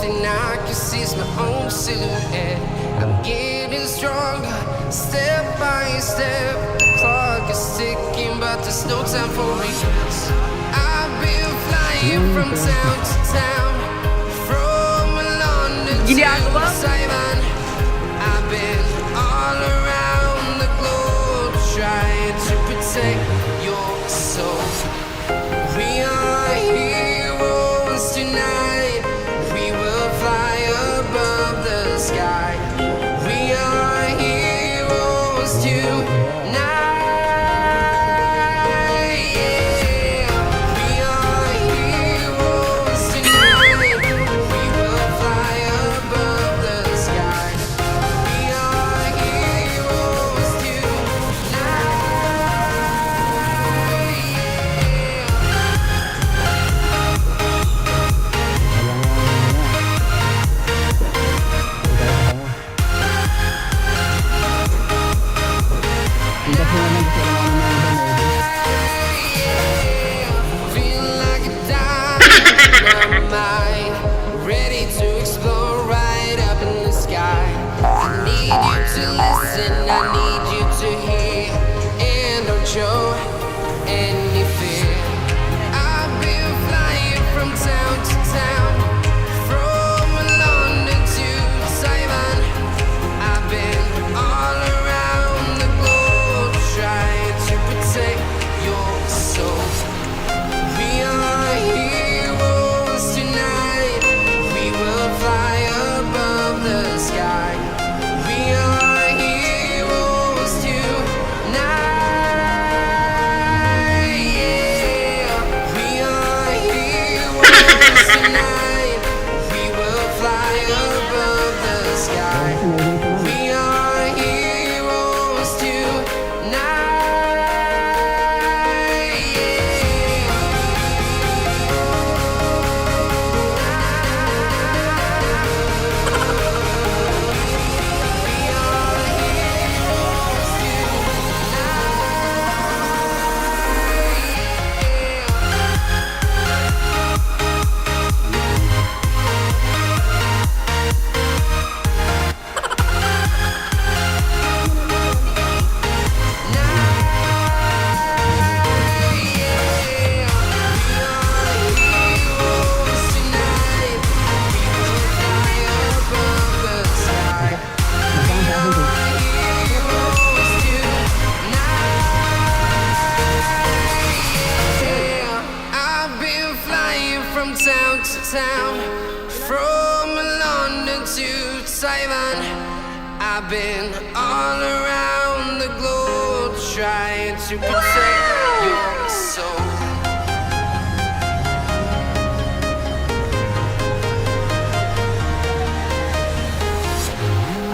thing I can see is my own silhouette. I'm getting stronger, step by step. The clock is ticking, but there's no time for regrets. I've been flying from town to town, from London to Taiwan. I've been all around the globe trying to protect your soul. We are heroes tonight. We will fly above the sky. We are heroes tonight. Yeah. We are heroes tonight. We will fly above the sky. We are heroes tonight. Feel like a diamond in my mind, ready to explore right up in the sky. I need you to listen, I need you to hear, and don't show any fear. I've been flying from town to town, from London to Taiwan. I've been all around the globe trying to protect your soul. We are heroes tonight. We will fly above the sky. We are heroes tonight. Yeah. We are heroes tonight. We will fly above the sky. We are heroes tonight. I've been flying from town to town, from London to Taiwan. I've been all around the globe trying to protect your soul.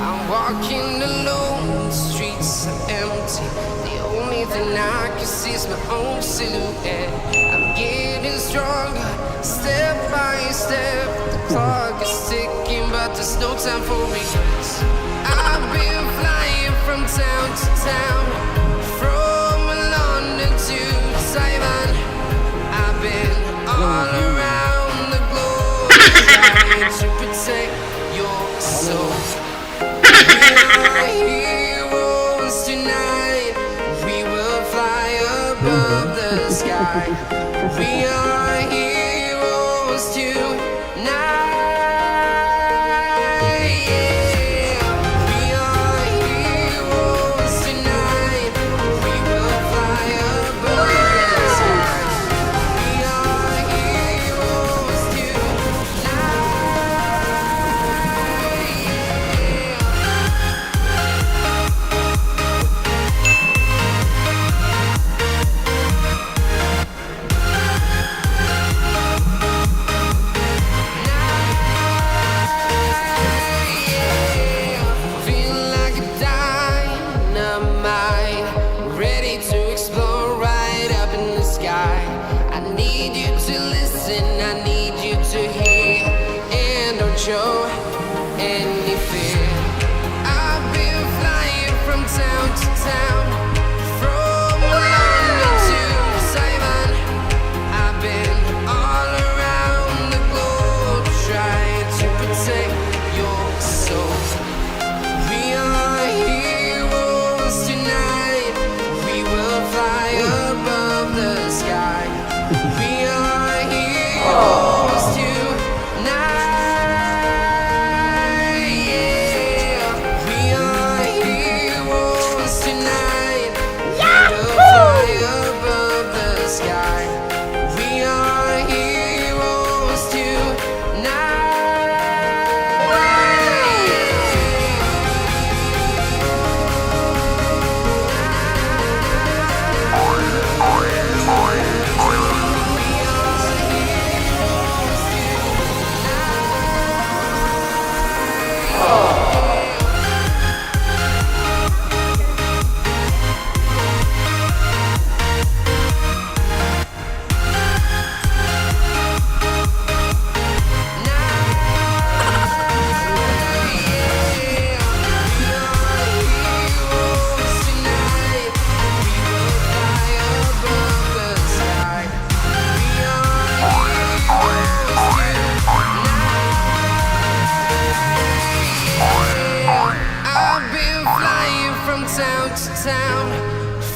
I'm walking alone, the streets are empty. The only thing I can see is my own silhouette. I'm getting stronger, step by step. The clock is ticking, but there's no time for regrets. I've been flying from town to town, from London to Taiwan. I've been all around the globe trying to protect your soul. We are heroes tonight. We will fly above the sky. We are heroes tonight. Yeah. We are heroes tonight. We will fly above the sky. We are heroes tonight.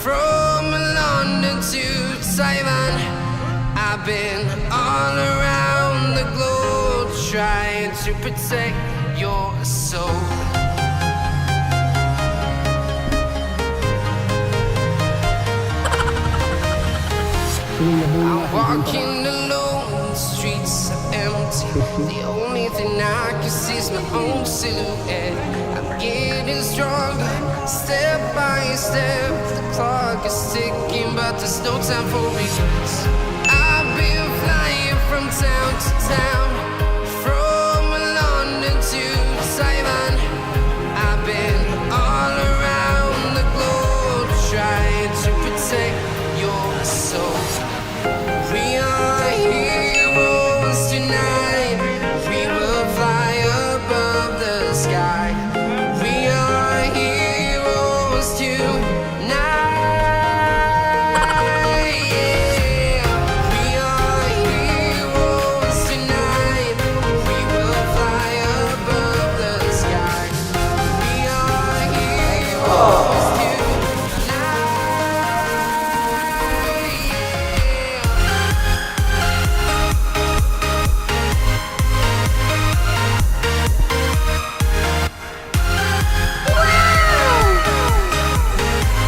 From London to Taiwan, I've been all around the globe trying to protect your soul. I'm walking alone, the streets are empty. The only thing I can see is my own silhouette. I'm getting stronger, step by step. The clock is ticking, but there's no time for regrets. I've been flying from town to town, from London to Taiwan. I've been all around the globe trying to protect your soul.